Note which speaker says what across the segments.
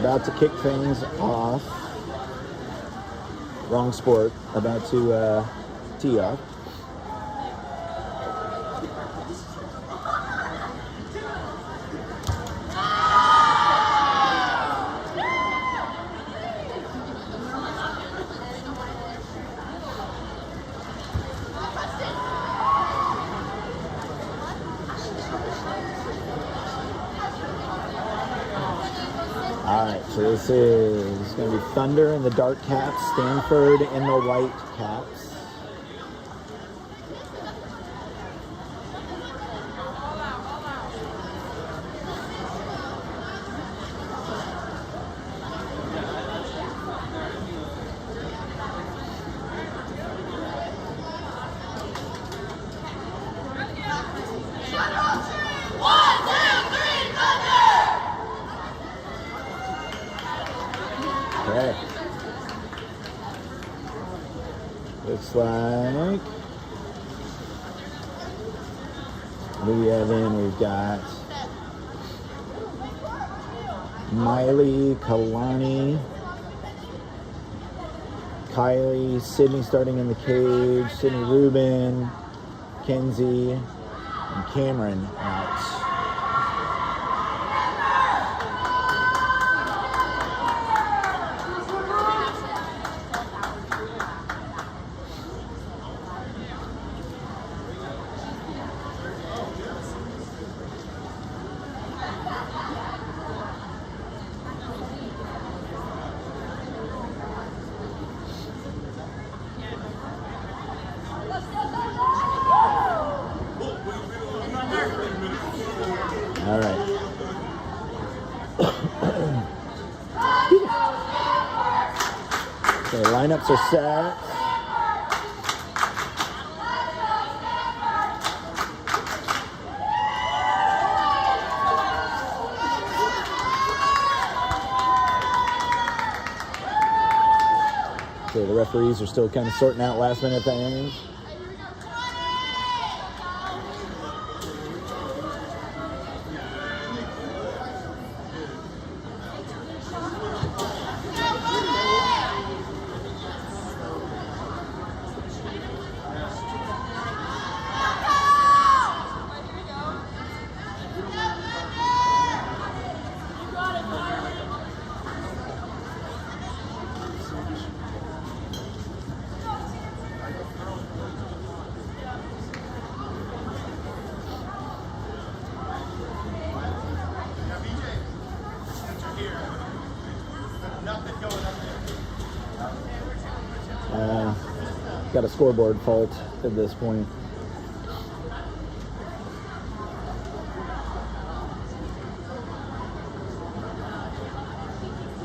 Speaker 1: About to kick things off. Wrong sport. About to tee off. Alright, so this is going to be Thunder in the dark caps, Stanford in the white caps. Okay. Looks like we have in, we've got Miley, Kalani, Kylie, Sydney starting in the cage, Sydney Rubin, Kenzie, And Cameron out. All right. Okay, lineups are set. Okay, the referees are still kind of sorting out last minute things. Got a scoreboard fault at this point.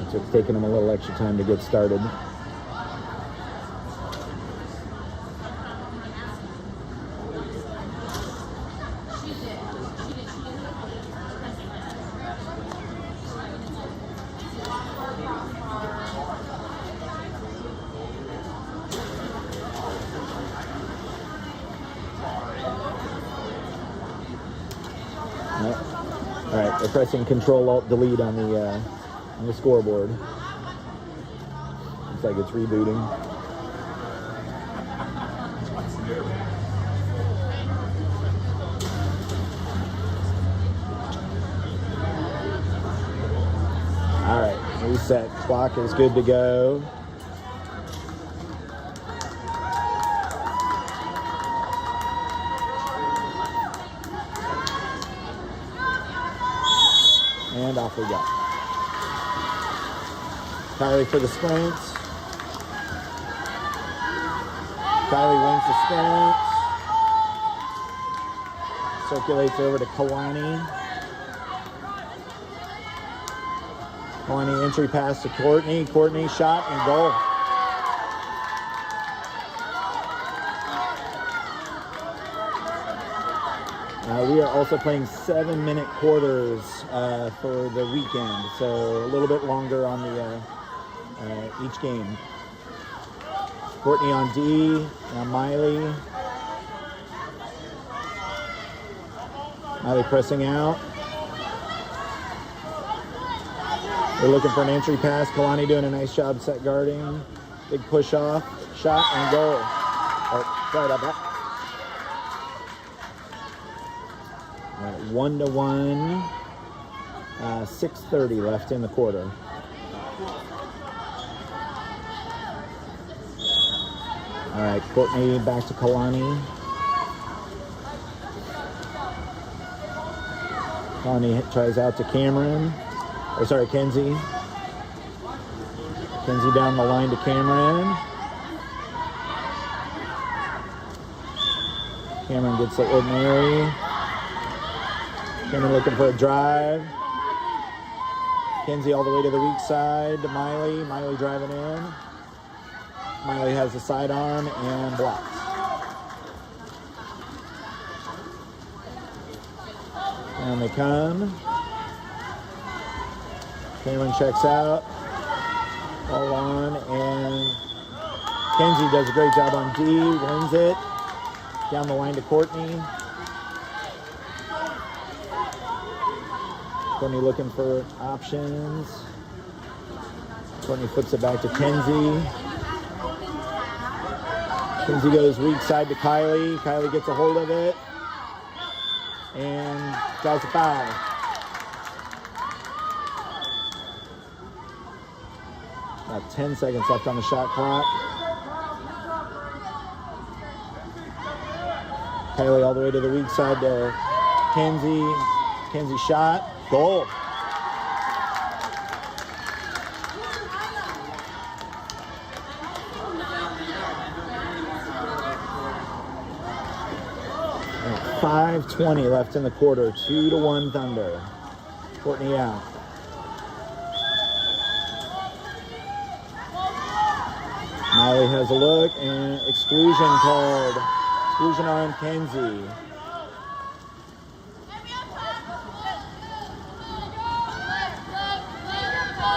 Speaker 1: It's taking them a little extra time to get started. All right, they're pressing Control-Alt-Delete on the scoreboard. Looks like it's rebooting. All right, reset. Clock is good to go. And off we go. Kylie for the sprint. Kylie wins the sprint. Circulates over to Kalani. Kalani entry pass to Courtney. Courtney shot and goal. We are also playing 7-minute quarters for the weekend, so a little bit longer on the each game. Courtney on D, now Miley. Miley pressing out. They're looking for an entry pass. Kalani doing a nice job set guarding. Big push off, shot and goal. Oh, sorry about that. 1-1, 6:30 left in the quarter. All right, Courtney back to Kalani. Kalani tries out to Cameron, or sorry, Kenzie. Kenzie down the line to Cameron. Cameron gets the ordinary. Cameron looking for a drive. Kenzie all the way to the weak side to Miley. Miley driving in. Miley has the sidearm and blocks. And they come. Cameron checks out. Ball on, and Kenzie does a great job on D. Wins it. Down the line to Courtney. Courtney looking for options. Courtney flips it back to Kenzie. Kenzie goes weak side to Kylie. Kylie gets a hold of it. and draws the foul. About 10 seconds left on the shot clock. Kylie all the way to the weak side to Kenzie. Kenzie shot. Goal. And 5:20 left in the quarter. 2-1 Thunder. Courtney out. Miley has a look, and exclusion called. Exclusion on Kenzie.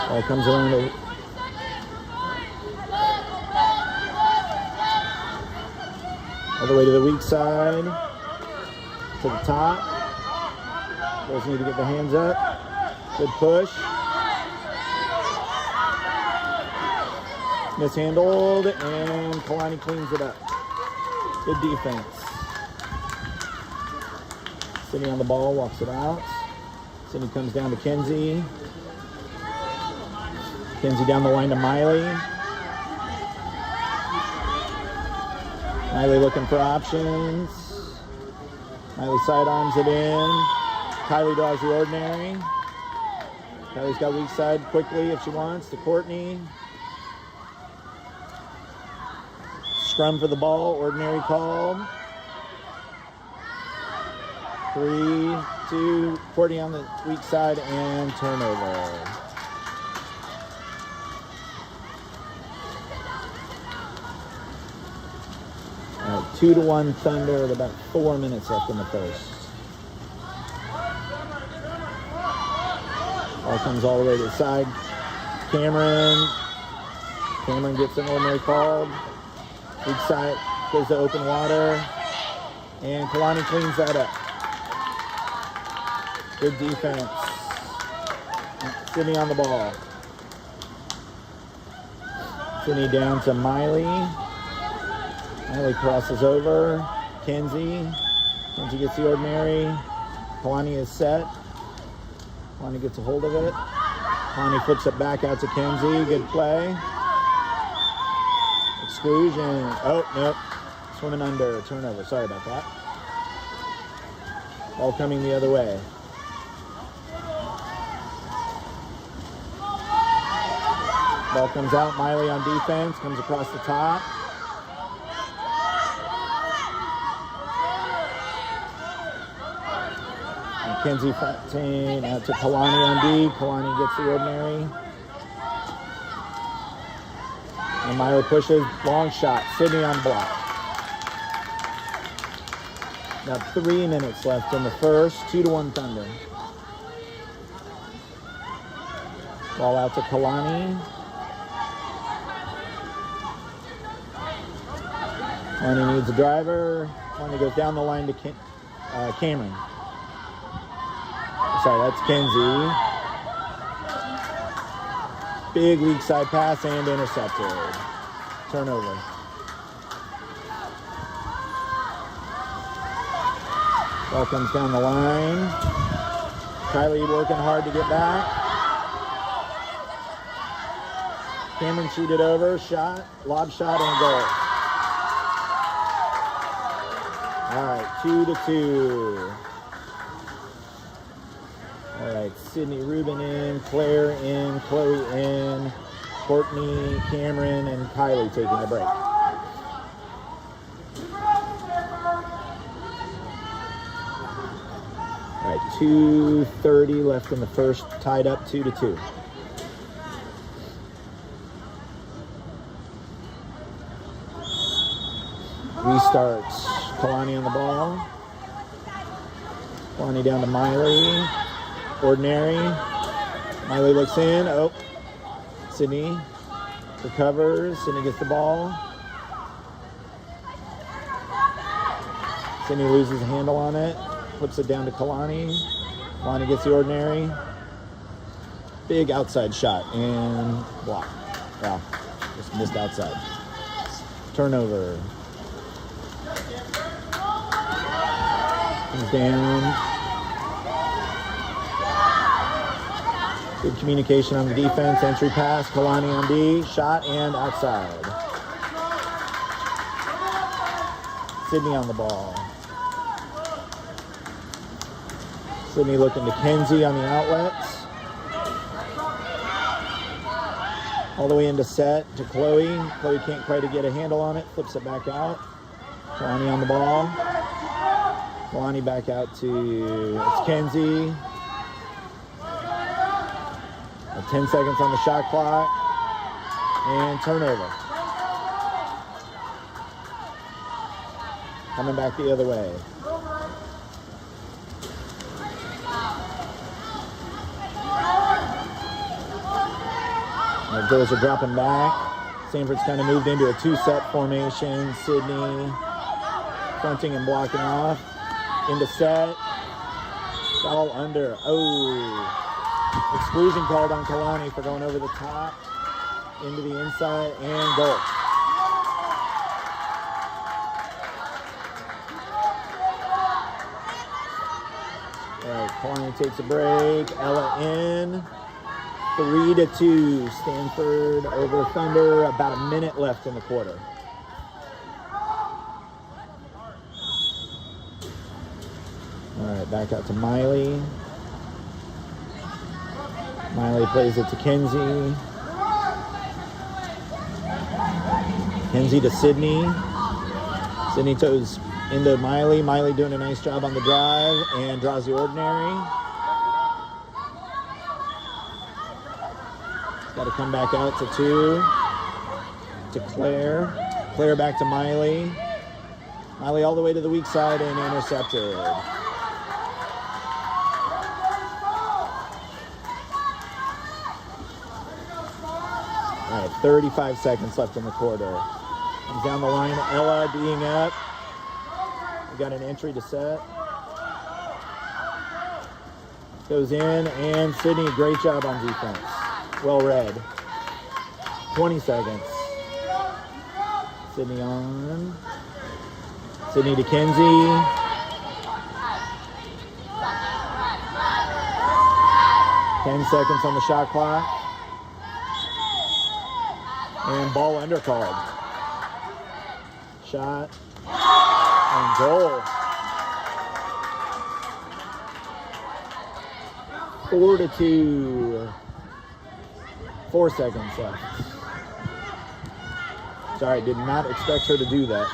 Speaker 1: Ball comes around the all the way to the weak side, to the top. Girls need to get their hands up. Good push. Mishandled, and Kalani cleans it up. Good defense. Sydney on the ball, walks it out. Sydney comes down to Kenzie. Kenzie down the line to Miley. Miley looking for options. Miley sidearms it in. Kylie draws the ordinary. Kylie's got weak side quickly if she wants to Courtney. Scrum for the ball, ordinary called. 3-2, Courtney on the weak side and turnover. All right, 2-1 Thunder with about 4 minutes left in the first. Ball comes all the way to the side. Cameron gets an ordinary called. Weak side goes to open water, and Kalani cleans that up. Good defense. Sydney on the ball. Sydney down to Miley. Miley crosses over. Kenzie gets the ordinary. Kalani is set. Kalani gets a hold of it. Kalani flips it back out to Kenzie. Good play. Exclusion. Oh, nope. Swimming under. Turnover. Sorry about that. Ball coming the other way. Ball comes out. Miley on defense. Comes across the top. And Kenzie Fontaine out to Kalani on D. Kalani gets the ordinary. And Miley pushes, long shot. Sydney on block. Now 3 minutes left in the first. 2-1 Thunder. Ball out to Kalani. Kalani needs a driver. Kalani goes down the line to Cameron. Sorry, that's Kenzie. Big weak side pass and intercepted. Turnover. Ball comes down the line. Kylie working hard to get back. Cameron shoot it over. Shot. Lob shot and goal. All right, 2-2. All right, Sydney Rubin in, Claire in, Chloe in, Courtney, Cameron, and Kylie taking a break. All right, 2:30 left in the first, tied up 2-2. Restarts. Kalani on the ball. Kalani down to Miley. Ordinary. Miley looks in. Oh. Sydney recovers. Sydney gets the ball. Sydney loses a handle on it. Flips it down to Kalani. Kalani gets the ordinary. Big outside shot and block. Wow. Just missed outside. Turnover. Comes down. Good communication on the defense. Entry pass. Kalani on D. Shot and outside. Sydney on the ball. Sydney looking to Kenzie on the outlets. All the way into set to Chloe. Chloe can't quite get a handle on it. Flips it back out. Kalani on the ball. Kalani back out to, it's Kenzie. 10 seconds on the shot clock. And turnover. Coming back the other way. The girls are dropping back. Stanford's kind of moved into a two-set formation. Sydney fronting and blocking off. Into set. Foul under. Oh. Exclusion called on Kalani for going over the top. Into the inside and goal. All right, Kalani takes a break. Ella in. 3-2. Stanford over Thunder. About a minute left in the quarter. All right, back out to Miley. Miley plays it to Kenzie. Kenzie to Sydney. Sydney toes into Miley. Miley doing a nice job on the drive and draws the ordinary. Got to come back out to 2. To Claire. Claire back to Miley. Miley all the way to the weak side and intercepted. All right, 35 seconds left in the quarter. Comes down the line, Ella being up. We got an entry to set. Goes in, and Sydney, great job on defense. Well read. 20 seconds. Sydney on. Sydney to Kenzie. Ten seconds on the shot clock. And ball undercalled. Shot. And goal. 4-2. 4 seconds left. Sorry, did not expect her to do that.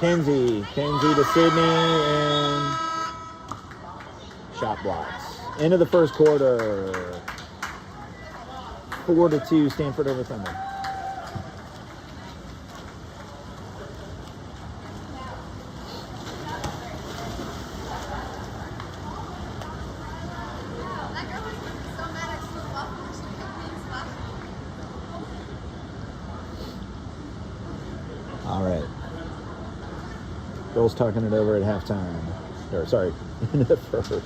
Speaker 1: Kenzie to Sydney, and shot blocks. End of the first quarter. 4-2, Stanford over Thunder. All right. Girls talking it over at halftime. Or sorry, into the first.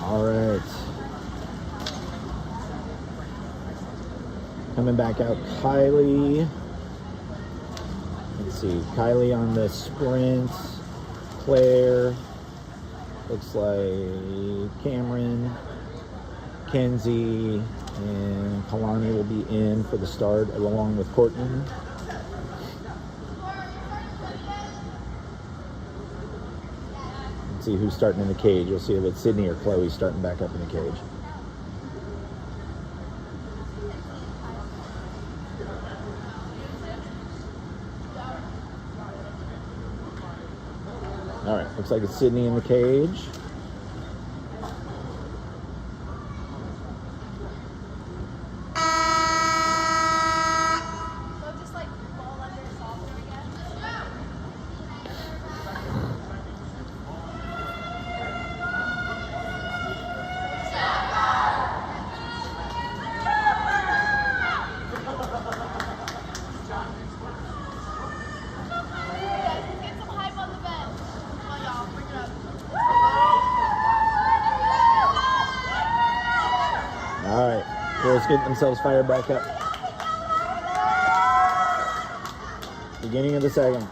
Speaker 1: All right. Coming back out, Kylie. Let's see, Kylie on the sprint. Claire. Looks like Cameron, Kenzie, and Kalani will be in for the start along with Courtney. See who's starting in the cage. You'll see if it's Sydney or Chloe starting back up in the cage. All right, looks like it's Sydney in the cage. just getting themselves fired back up. Beginning of the second.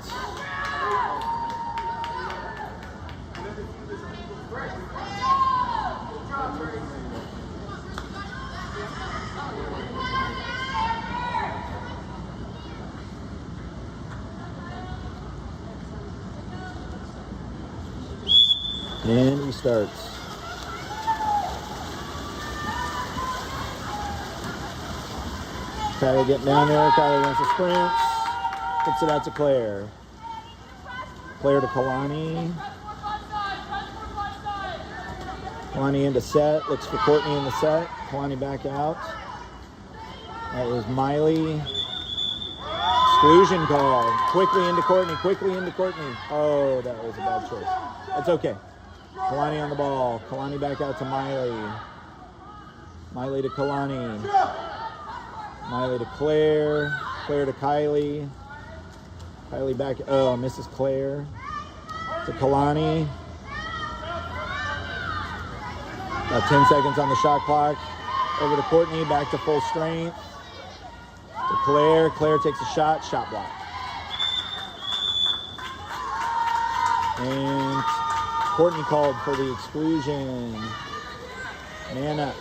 Speaker 1: And he starts. Kylie getting down there. Kylie wants to sprint. Puts it out to Claire. Claire to Kalani. Kalani into set. Looks for Courtney in the set. Kalani back out. That is Miley. Exclusion call. Quickly into Courtney. Quickly into Courtney. Oh, that was a bad choice. That's okay. Kalani on the ball. Kalani back out to Miley. Miley to Kalani. Miley to Claire. Claire to Kylie. Kylie back. Oh, misses Claire. To Kalani. About 10 seconds on the shot clock. Over to Courtney. Back to full strength. To Claire. Claire takes a shot. Shot block. And Courtney called for the exclusion. Man up.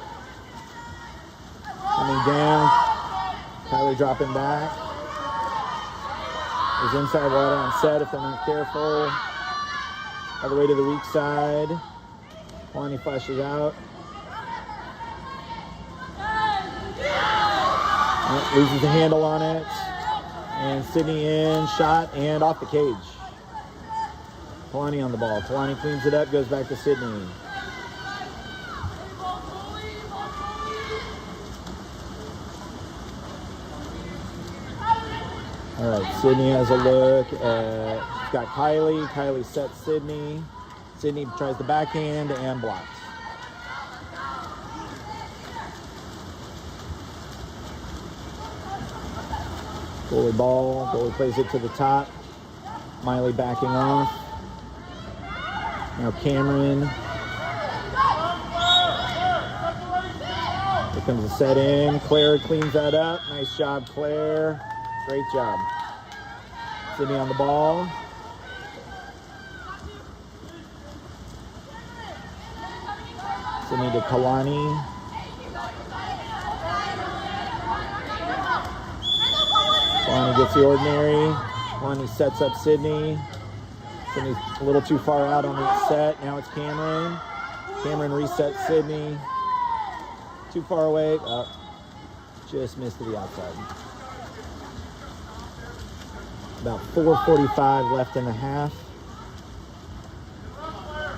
Speaker 1: Coming down. Kylie dropping back. Is inside water on set if they're not careful. All the way to the weak side. Kalani flashes out. Loses the handle on it. And Sydney in. Shot and off the cage. Kalani on the ball. Kalani cleans it up, goes back to Sydney. All right, Sydney has a look at, got Kylie. Kylie sets Sydney. Sydney tries the backhand and blocks. Goalie ball. Goalie plays it to the top. Miley backing off. Now Cameron. Here comes the set in. Claire cleans that up. Nice job, Claire. Great job. Sydney on the ball. Sydney to Kalani. Kalani gets the ordinary. Kalani sets up Sydney. Sydney's a little too far out on the set. Now it's Cameron. Cameron resets Sydney. Too far away. Oh, just missed to the outside. About 4:45 left in the half.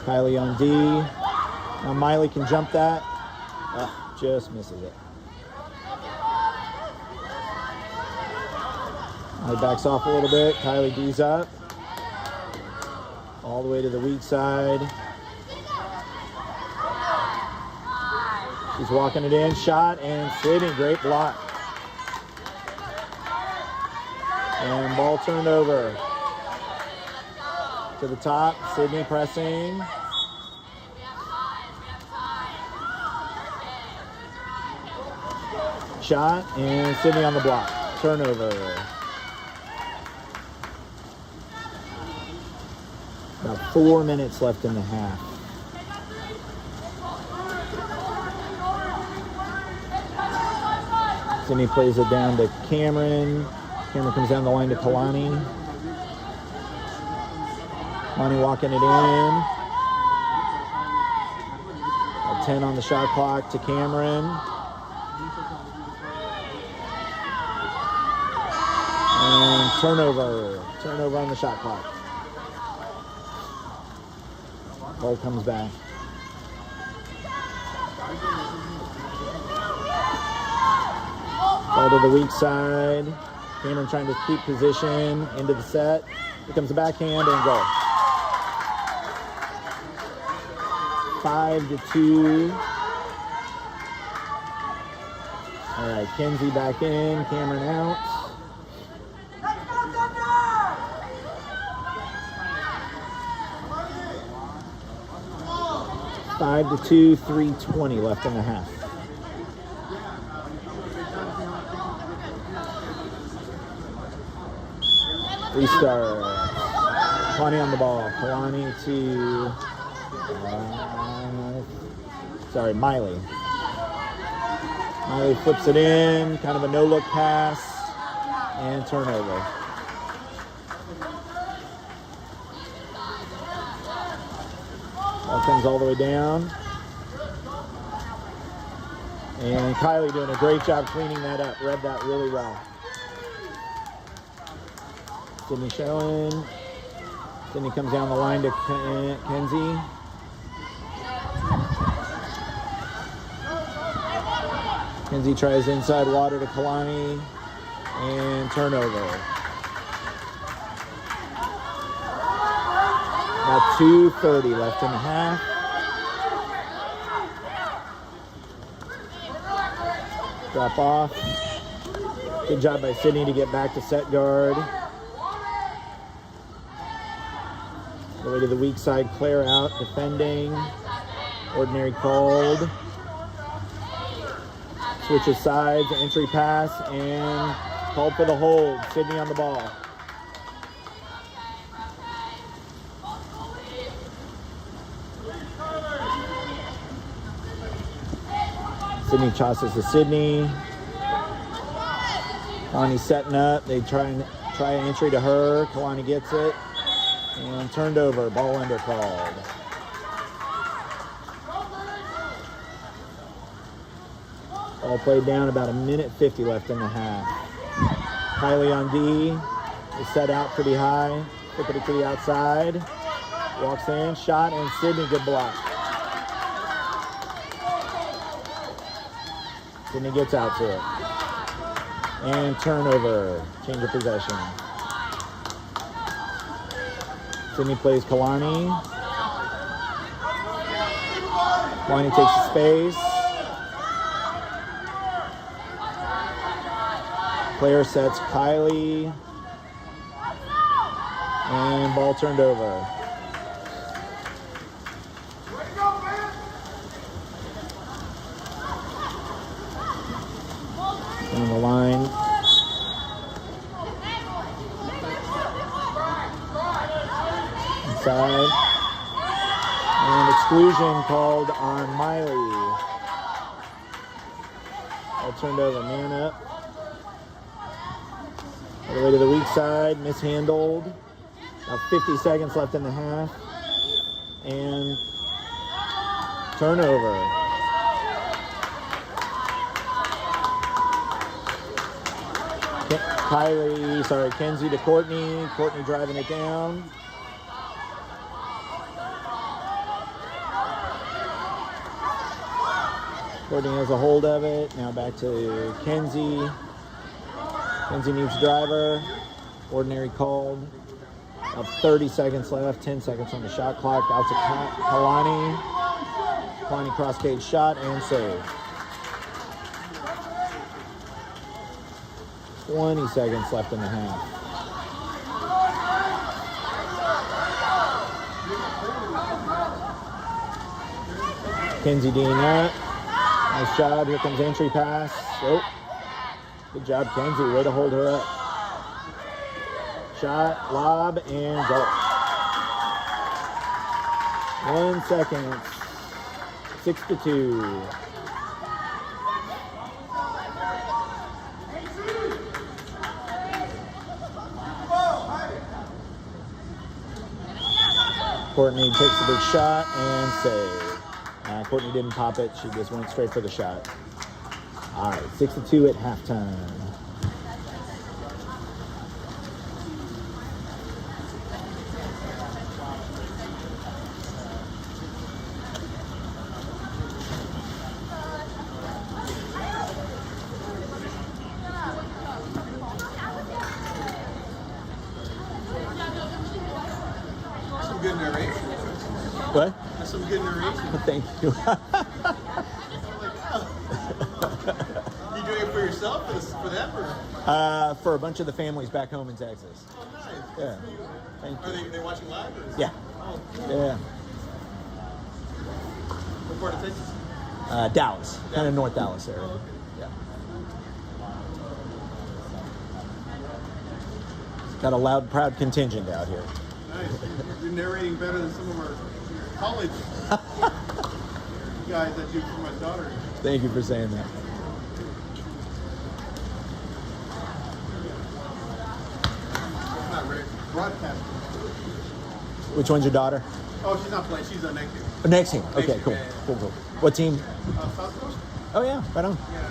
Speaker 1: Kylie on D. Now Miley can jump that. Just misses it. Miley backs off a little bit. Kylie D's up. All the way to the weak side. She's walking it in. Shot and Sydney. Great block. And ball turned over. To the top. Sydney pressing. Shot and Sydney on the block. Turnover. About 4 minutes left in the half. Sydney plays it down to Cameron. Cameron comes down the line to Kalani. Kalani walking it in. At 10 on the shot clock to Cameron. And turnover. Turnover on the shot clock. Ball comes back. Ball to the weak side. Cameron trying to keep position into the set. Here comes the backhand and goal. 5-2. All right, Kenzie back in. Cameron out. (5-2), 3:20 left in the half. Restart. Kalani on the ball. Kalani to Miley. Miley flips it in, kind of a no-look pass, and turnover. Ball comes all the way down. And Kylie doing a great job cleaning that up. Read that really well. Sydney showing. Sydney comes down the line to Kenzie. Kenzie tries inside water to Kalani. And turnover. About 2:30 left in the half. Drop off. Good job by Sydney to get back to set guard. All the way to the weak side, Claire out, defending. Ordinary called. Switches sides, entry pass, and called for the hold. Sydney on the ball. Sydney tosses to Sydney. Kalani setting up. They try an entry to her. Kalani gets it. And turned over. Ball under called. Ball played down, about 1:50 left in the half. Kylie on D. Is set out pretty high. Flip it to the outside. Walks in. Shot, and Sydney, good block. Sydney gets out to it. And turnover. Change of possession. Sydney plays Kalani. Kalani takes the space. Claire sets Kylie. And ball turned over. On the line. Inside. And exclusion called on Miley. All turned over. Man up. All the way to the weak side. Mishandled. About 50 seconds left in the half. And turnover. Kenzie to Courtney. Courtney driving it down. Courtney has a hold of it. Now back to Kenzie. Kenzie needs driver. Ordinary called. About 30 seconds left. 10 seconds on the shot clock. Out to Kalani. Kalani cross cage shot and save. 20 seconds left in the half. Kenzie Dean that. Nice job. Here comes entry pass. Oh. Good job, Kenzie. Way to hold her up. Shot, lob, and goal. 1 second. 6-2. Courtney takes a big shot and save. Courtney didn't pop it. She just went straight for the shot. All right, 6-2 at halftime.
Speaker 2: Good narration.
Speaker 1: What?
Speaker 2: That's some good narration.
Speaker 1: Thank you.
Speaker 2: You doing it for yourself or for them? Or?
Speaker 1: For a bunch of the families back home in Texas.
Speaker 2: Oh, nice.
Speaker 1: Yeah. Thank you.
Speaker 2: Are they watching live? Or
Speaker 1: Yeah.
Speaker 2: Oh,
Speaker 1: Yeah.
Speaker 2: what part of Texas?
Speaker 1: Dallas. Kind of North Dallas area.
Speaker 2: Oh, okay.
Speaker 1: Yeah. Got a loud, proud contingent out here.
Speaker 2: Nice. You're narrating better than some of our college guys that do for my daughter.
Speaker 1: Thank you for saying that.
Speaker 2: That's not right. Broadcasting.
Speaker 1: Which one's your daughter?
Speaker 2: Oh, she's not playing. She's on next year.
Speaker 1: Oh, next team. Okay,
Speaker 2: team,
Speaker 1: cool.
Speaker 2: yeah.
Speaker 1: Cool. What team?
Speaker 2: South Coast?
Speaker 1: Oh, yeah, right on.
Speaker 2: Yeah.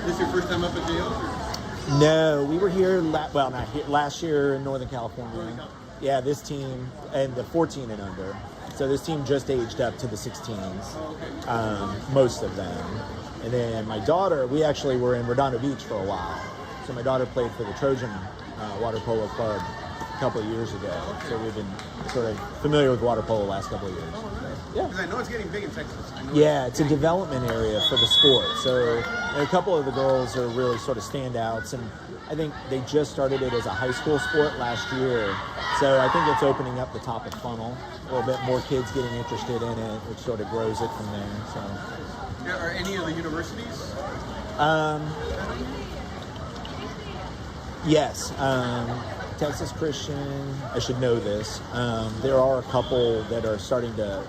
Speaker 2: This is your first time up at JO?
Speaker 1: No, we were here, not here, last year in Northern California. Yeah, this team, and the 14 and under. So this team just aged up to the 16s,
Speaker 2: Oh, okay.
Speaker 1: most of them. And then my daughter, we actually were in Redondo Beach for a while. So my daughter played for the Trojan Water Polo Club a couple of years ago.
Speaker 2: Okay.
Speaker 1: So we've been sort of familiar with water polo the last couple of years.
Speaker 2: Oh, nice.
Speaker 1: Yeah.
Speaker 2: Because I know it's getting big in Texas.
Speaker 1: Yeah, it's a development area for the sport. So a couple of the girls are really sort of standouts, and I think they just started it as a high school sport last year. So I think it's opening up the top of the funnel. A little bit more kids getting interested in it, which sort of grows it from there. So.
Speaker 2: Yeah, are any of the universities?
Speaker 1: Yes. Texas Christian, I should know this. There are a couple that are starting to,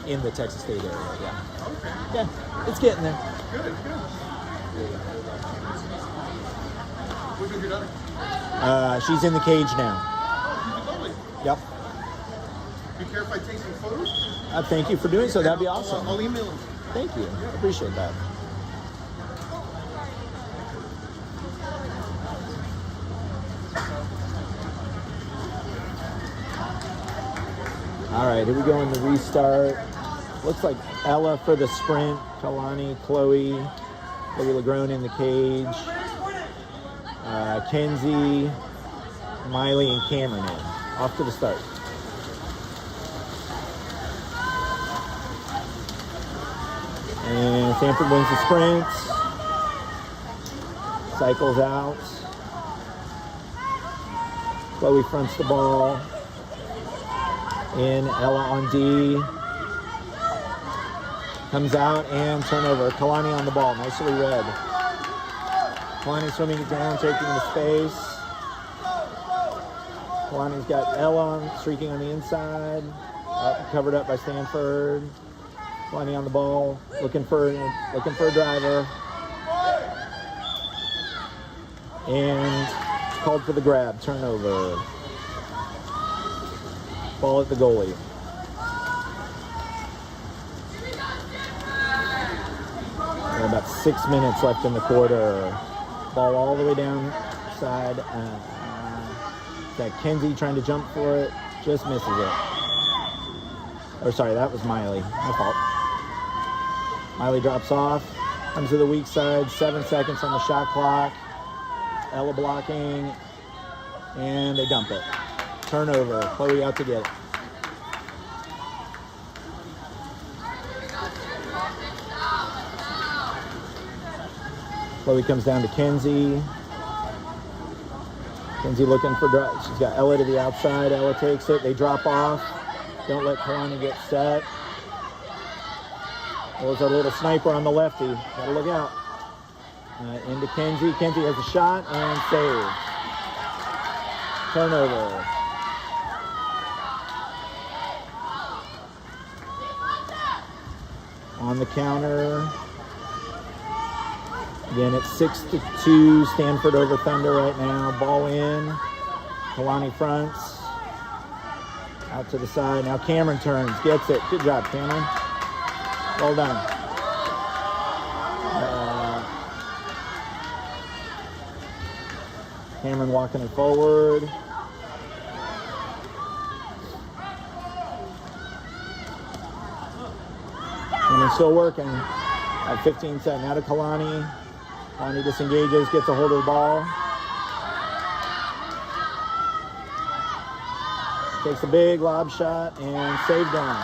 Speaker 1: in the Texas State area, yeah.
Speaker 2: Okay.
Speaker 1: Yeah, it's getting there.
Speaker 2: Good, good. Which one's your daughter?
Speaker 1: She's in the cage now.
Speaker 2: Oh, lovely.
Speaker 1: Yep.
Speaker 2: Do you care if I take some photos?
Speaker 1: Thank you for doing so. That'd be awesome.
Speaker 2: I'll email them.
Speaker 1: Thank you. Appreciate that. All right, here we go in the restart. Looks like Ella for the sprint, Kalani, Chloe Lagrone in the cage, Kenzie, Miley, and Cameron in. Off to the start. And Stanford wins the sprint. Cycles out. Chloe fronts the ball. In, Ella on D. Comes out and turnover. Kalani on the ball. Nicely read. Kalani swimming it down, taking the space. Kalani's got Ella streaking on the inside. Covered up by Stanford. Kalani on the ball, looking for a driver. And called for the grab, turnover. Ball at the goalie. And about 6 minutes left in the quarter. Ball all the way down side. Got Kenzie trying to jump for it, just misses it. Or sorry, that was Miley. My fault. Miley drops off, comes to the weak side, 7 seconds on the shot clock. Ella blocking, and they dump it. Turnover, Chloe out to get it. Chloe comes down to Kenzie. Kenzie looking for drive. She's got Ella to the outside. Ella takes it. They drop off. Don't let Kalani get set. There's a little sniper on the lefty. Gotta look out. Into Kenzie. Kenzie has a shot and save. Turnover. On the counter. Again, it's 6-2. Stanford over Thunder right now. Ball in. Kalani fronts. Out to the side. Now Cameron turns. Gets it. Good job, Cameron. Well done. Cameron walking it forward. Cameron's still working. At 15 seconds. Now to Kalani. Kalani disengages. Gets a hold of the ball. Takes a big lob shot and saved on.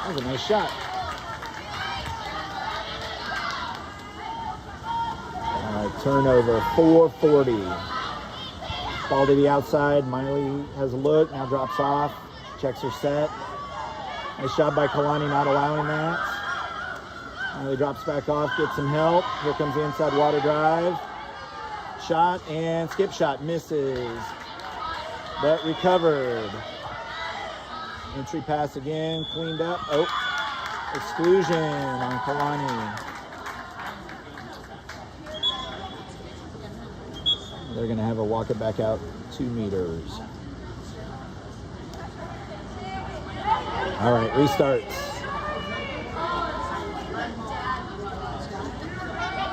Speaker 1: That was a nice shot. Turnover, 4:40. Ball to the outside. Miley has a look, now drops off. Checks her set. Nice job by Kalani not allowing that. He drops back off, gets some help. Here comes the inside water drive. Shot and skip shot, misses, but recovered. Entry pass again, cleaned up. Oh, exclusion on Kalani. They're going to have a walk it back out 2 meters. All right, restarts.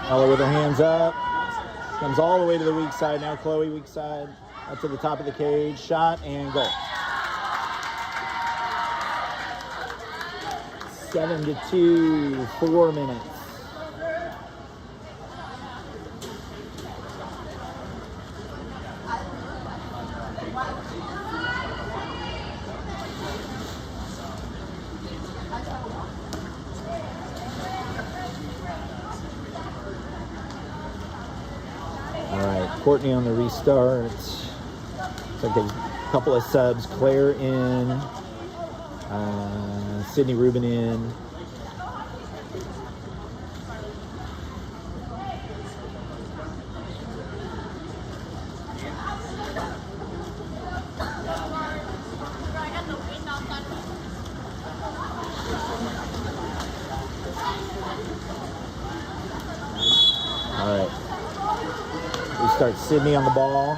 Speaker 1: Ella with her hands up. Comes all the way to the weak side. Now Chloe, weak side. Up to the top of the cage. Shot and goal. 7-2, 4 minutes. Courtney on the restart. It's like a couple of subs. Claire in. Sydney Rubin in. Start Sydney on the ball.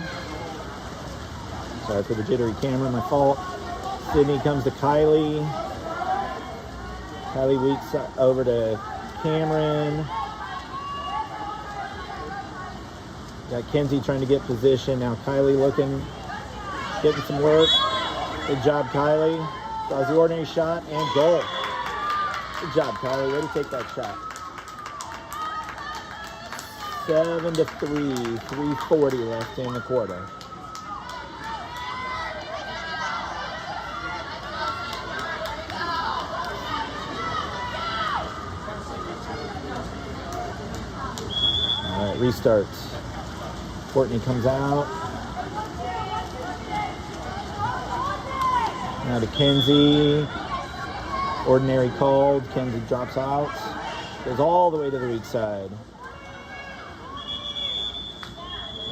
Speaker 1: Sorry for the jittery camera, my fault. Sydney comes to Kylie. Kylie weeks over to Cameron. Got Kenzie trying to get position. Now Kylie looking, getting some work. Good job, Kylie. Draws the ordinary shot and goal. Good job, Kylie. Way to take that shot. 7-3, 3:40 left in the quarter. All right, restarts. Courtney comes out. Now to Kenzie. Ordinary called. Kenzie drops out. Goes all the way to the weak side.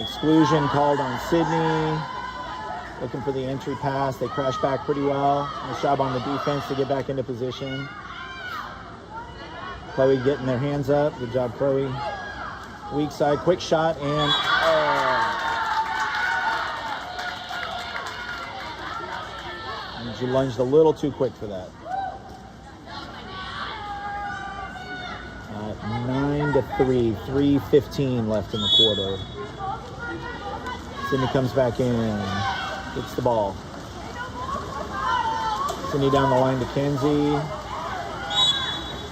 Speaker 1: Exclusion called on Sydney. Looking for the entry pass. They crash back pretty well. Nice job on the defense to get back into position. Chloe getting their hands up. Good job, Chloe. Weak side, quick shot, and and she lunged a little too quick for that. 9-3, 3:15 left in the quarter. Sydney comes back in, gets the ball. Sydney down the line to Kenzie.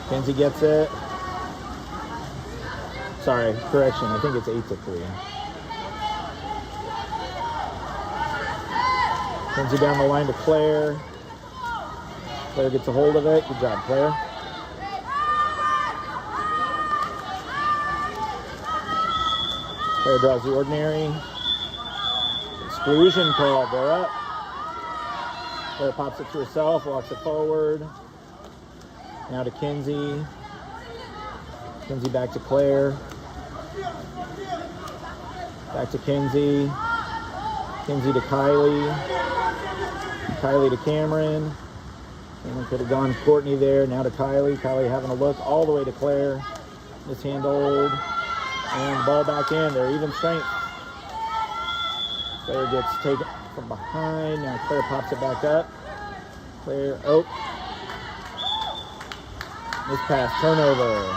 Speaker 1: Kenzie gets it. Sorry, correction, I think it's 8-3. Kenzie down the line to Claire. Claire gets a hold of it. Good job, Claire. Claire draws the ordinary. Exclusion called. They're up. Claire pops it to herself, walks it forward. Now to Kenzie. Kenzie back to Claire. Back to Kenzie. Kenzie to Kylie. Kylie to Cameron. Cameron could have gone Courtney there. Now to Kylie. Kylie having a look all the way to Claire. Mishandled. And the ball back in. They're even strength. Claire gets taken from behind. Now Claire pops it back up. Claire, this pass, turnover.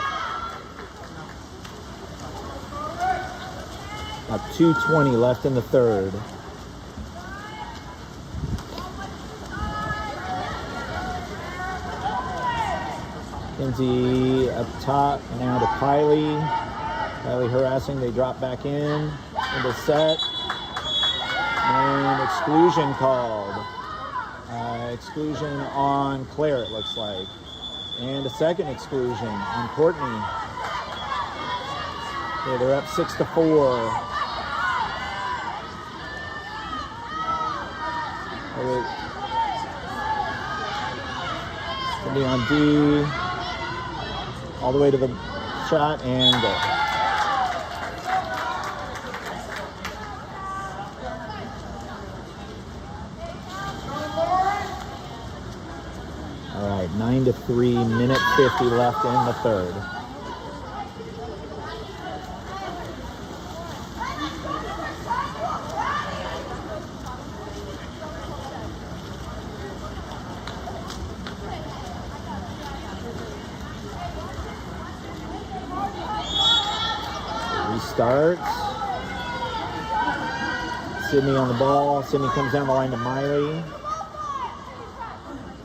Speaker 1: About 2:20 left in the third. Kenzie up top, now to Kylie. Kylie harassing, they drop back in the set. And exclusion called. Exclusion on Claire, it looks like. And a second exclusion on Courtney. Okay, they're up 6-4. Sydney on D. all the way to the shot and goal. All right, 9-3, minute 50 left in the third. Starts. Sydney on the ball. Sydney comes down the line to Miley.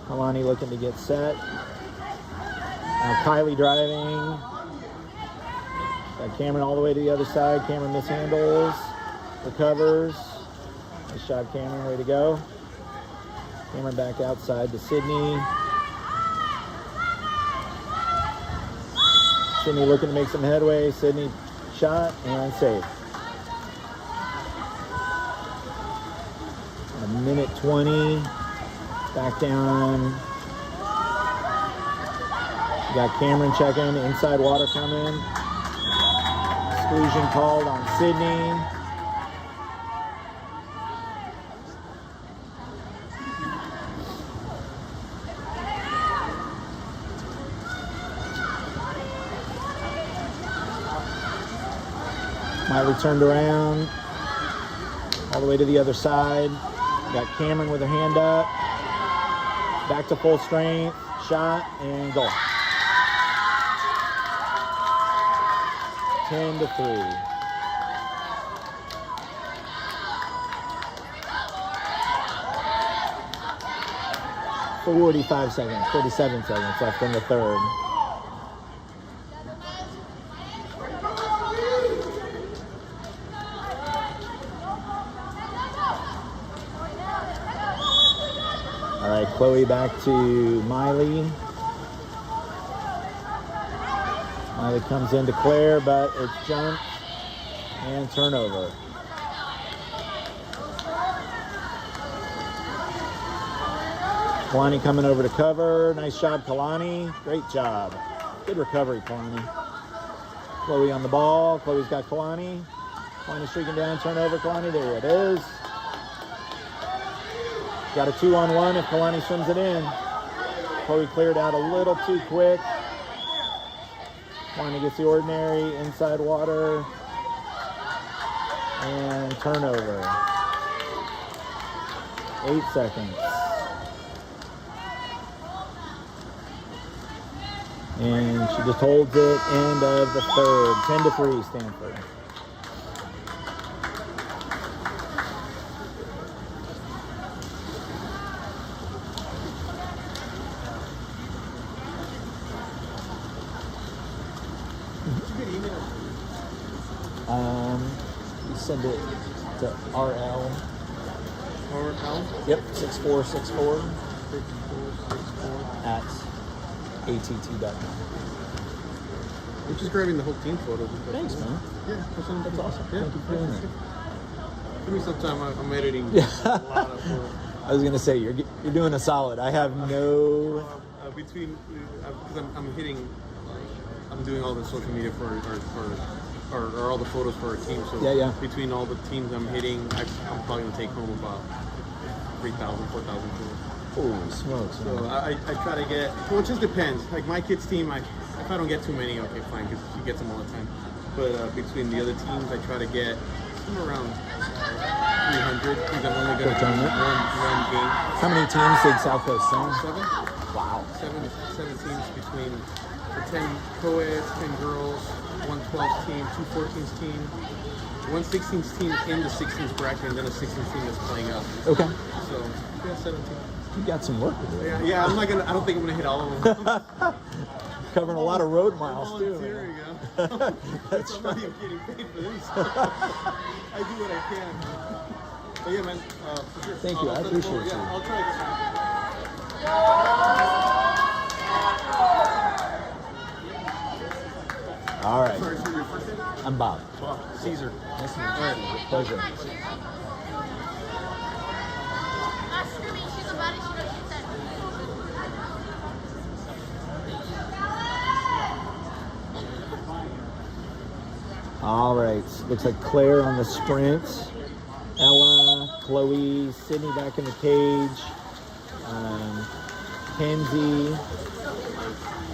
Speaker 1: Kalani looking to get set. Now Kylie driving. Got Cameron all the way to the other side. Cameron mishandles. Recovers. Nice shot, Cameron. Way to go. Cameron back outside to Sydney. Sydney looking to make some headway. Sydney shot and save. A minute 20. Back down. We got Cameron checking. Inside water coming. Exclusion called on Sydney. Miley turned around all the way to the other side. Got Cameron with her hand up. Back to full strength. Shot and goal. 10-3. "45 seconds, 37 seconds left in the third. All right, Chloe back to Miley. Miley comes into Claire, but it's jumped and turnover. Kalani coming over to cover. Nice job, Kalani. Great job. Good recovery, Kalani. Chloe on the ball. Chloe's got Kalani. Kalani streaking down, turnover, Kalani. There it is. Got a 2-on-1 if Kalani swims it in. Chloe cleared out a little too quick. Kalani gets the ordinary, inside water, and turnover. 8 seconds. And she just holds it, end of the third. 10-3, Stanford. You send it to RL.
Speaker 2: RL?
Speaker 1: Yep, 6464 at att.com.
Speaker 2: We're just grabbing the whole team photos.
Speaker 1: Thanks, man.
Speaker 2: Yeah,
Speaker 1: That's awesome.
Speaker 2: Yeah.
Speaker 1: Thank you for doing that.
Speaker 2: Give me some time. I'm editing a lot of
Speaker 1: I was gonna say you're doing a solid. I have no.
Speaker 2: between because I'm doing all the social media for all the photos for our team. So
Speaker 1: Yeah.
Speaker 2: between all the teams I'm hitting, I'm probably gonna take home about 3,000, 4,000 photos.
Speaker 1: Holy smokes!
Speaker 2: So I try to get. Well, it just depends. Like my kids' team, if I don't get too many, okay, fine, because she gets them all the time. But between the other teams, I try to get somewhere around 300 because I'm only going to do one game.
Speaker 1: How many teams did South Coast send?
Speaker 2: 7.
Speaker 1: Wow.
Speaker 2: Seven teams between the 10 co-eds, 10 girls, 1 12 team, 2 14s team, 1 16s team in the 16s bracket, and then a 16s team that's playing up.
Speaker 1: Okay.
Speaker 2: So yeah, 17.
Speaker 1: You got some work to do.
Speaker 2: Yeah. I don't think I'm gonna hit all of them.
Speaker 1: Covering a lot of road miles too.
Speaker 2: There you go.
Speaker 1: That's
Speaker 2: I'm not even getting paid for this. I do what I can. But yeah, man. For sure.
Speaker 1: Thank you. I appreciate you.
Speaker 2: Yeah, I'll try this.
Speaker 1: All right.
Speaker 2: Sorry, your first name?
Speaker 1: I'm Bob.
Speaker 2: Bob. Caesar.
Speaker 1: Nice to meet you.
Speaker 2: All right.
Speaker 1: Pleasure. All right, looks like Claire on the sprint. Ella, Chloe, Sydney back in the cage. Kenzie,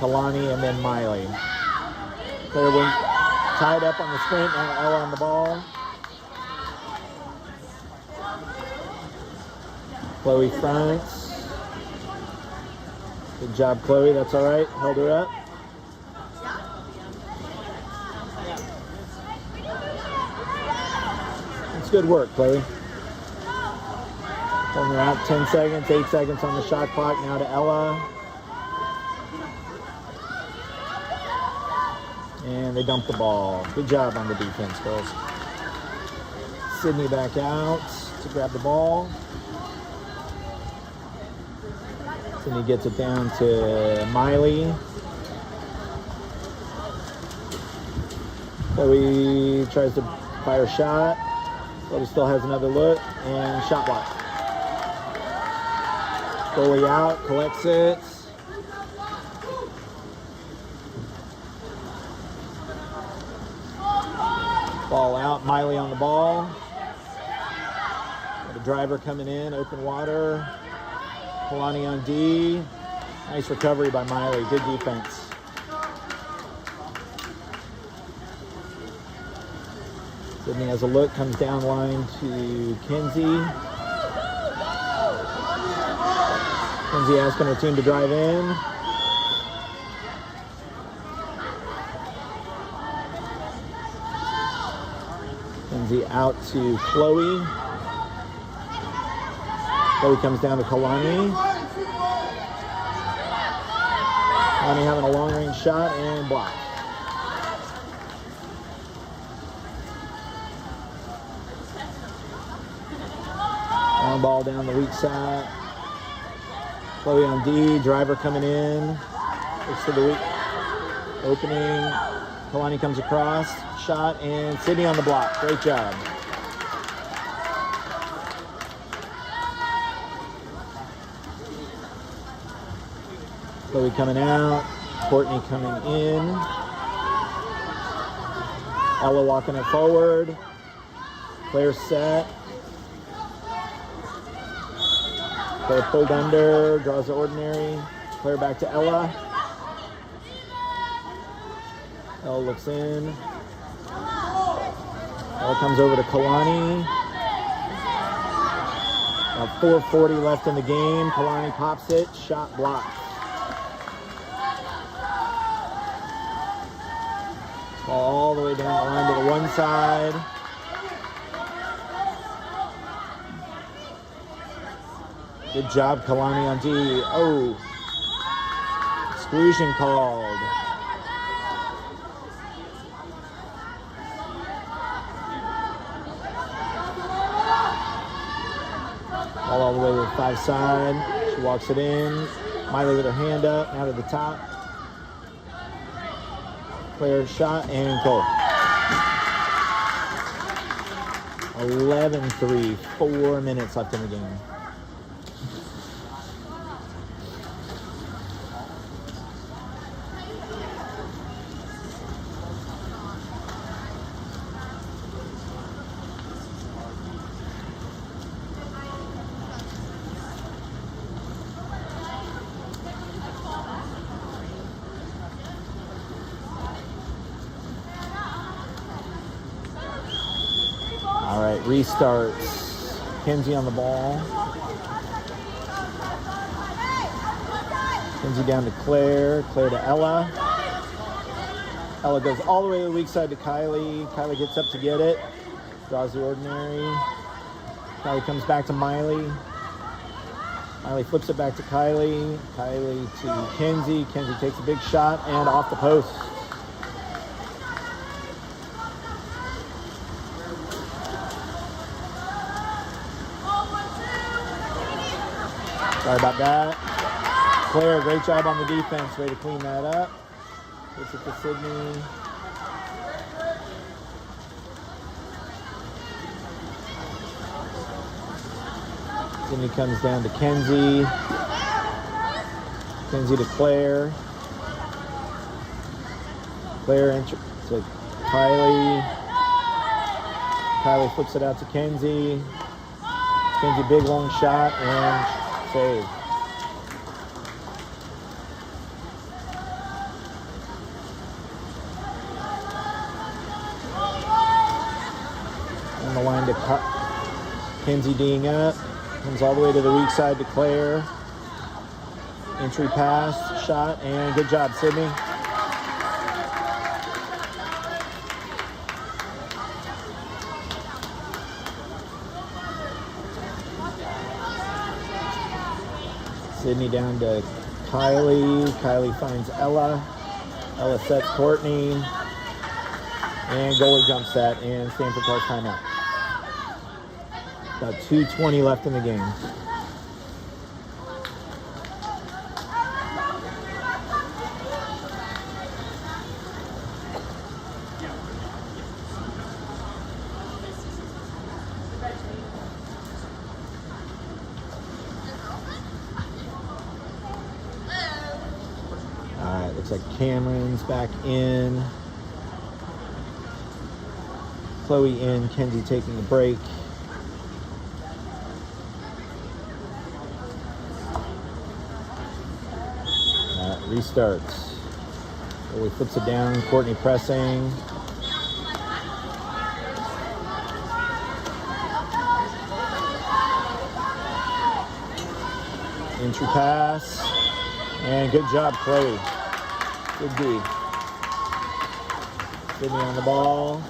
Speaker 1: Kalani, and then Miley. Claire went tied up on the sprint, now Ella on the ball. Chloe fronts. Good job, Chloe. That's all right. Held her up. That's good work, Chloe. Holding her out 10 seconds, 8 seconds on the shot clock. Now to Ella. And they dump the ball. Good job on the defense, girls. Sydney back out to grab the ball. Sydney gets it down to Miley. Chloe tries to fire a shot. Chloe still has another look, and shot block. Chloe out, collects it. Ball out, Miley on the ball. Got a driver coming in, open water. Kalani on D. Nice recovery by Miley. Good defense. Sydney has a look, comes down line to Kenzie. Kenzie asking her team to drive in. Kenzie out to Chloe. Chloe comes down to Kalani. Kalani having a long range shot and block. Long ball down the weak side. Chloe on D, driver coming in. Looks to the weak opening. Kalani comes across, shot, and Sydney on the block. Great job. Chloe coming out, Courtney coming in, Ella walking it forward, Claire set, Claire pulled under, draws the ordinary, Claire back to Ella, Ella looks in, Ella comes over to Kalani, about 4:40 left in the game, Kalani pops it, shot blocked. All the way down the line to the one side. Good job, Kalani on D. Oh, exclusion called. All the way to the 5 side. She walks it in. Miley with her hand up, now to the top. Claire shot and goal. 11-3, 4 minutes left in the game. All right, restarts. Kenzie on the ball. Kenzie down to Claire. Claire to Ella. Ella goes all the way to the weak side to Kylie. Kylie gets up to get it. Draws the ordinary. Kylie comes back to Miley. Miley flips it back to Kylie. Kylie to Kenzie. Kenzie takes a big shot and off the post. Sorry about that. Claire, great job on the defense. Way to clean that up. Gets it to Sydney. Sydney comes down to Kenzie. Kenzie to Claire. Claire to Kylie flips it out to Kenzie. Kenzie, big long shot and save. On the line to Kenzie D'ing up. Comes all the way to the weak side to Claire. Entry pass, shot, and good job, Sydney. Sydney down to Kylie. Kylie finds Ella. Ella sets Courtney. And goalie jump set, and Stanford calls timeout. About 2:20 left in the game. Looks like Cameron's back in. Chloe in, Kenzie taking a break. Restarts. Chloe flips it down, Courtney pressing. Entry pass. And good job, Chloe. Good D. Sydney on the ball.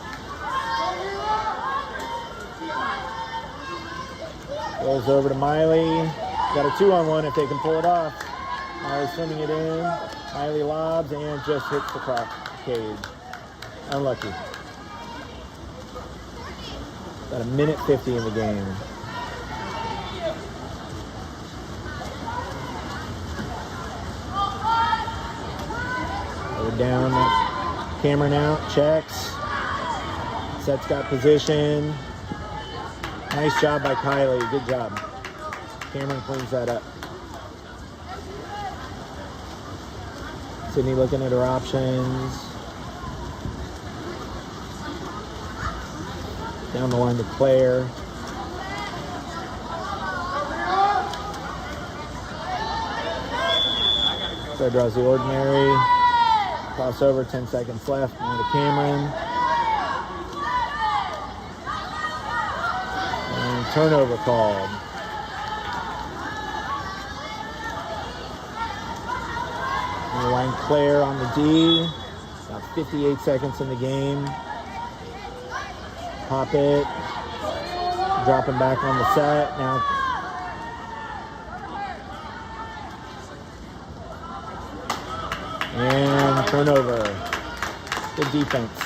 Speaker 1: Rolls over to Miley. Got a 2-on-1 if they can pull it off. Miley swimming it in. Miley lobs and just hits the cross cage. Unlucky. About 1:50 in the game. We're down. Cameron out. Checks. Set's got position. Nice job by Kylie. Good job. Cameron cleans that up. Sydney looking at her options. Down the line to Claire. Claire draws the ordinary. Crossover, 10 seconds left. Now to Cameron. And turnover called. Line Claire on the D. About 58 seconds in the game. Pop it. Dropping back on the set. Now and turnover. Good defense.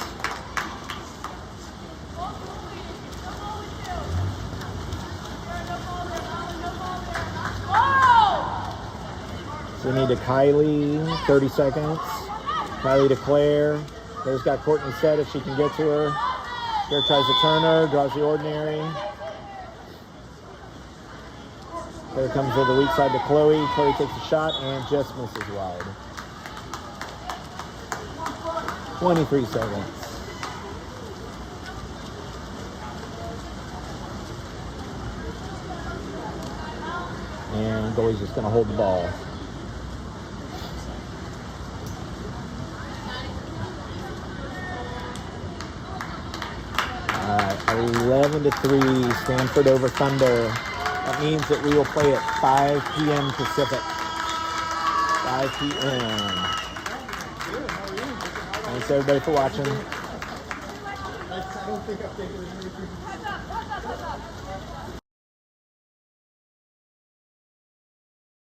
Speaker 1: Sydney to Kylie, 30 seconds. Kylie to Claire. Claire's got Courtney set if she can get to her. Claire tries to turn her, draws the ordinary. Claire comes to the weak side to Chloe. Chloe takes a shot and just misses wide. 23 seconds. And goalie's just going to hold the ball. 11-3, Stanford over Thunder. That means that we will play at 5 p.m. Pacific. 5 p.m. Thanks everybody for watching.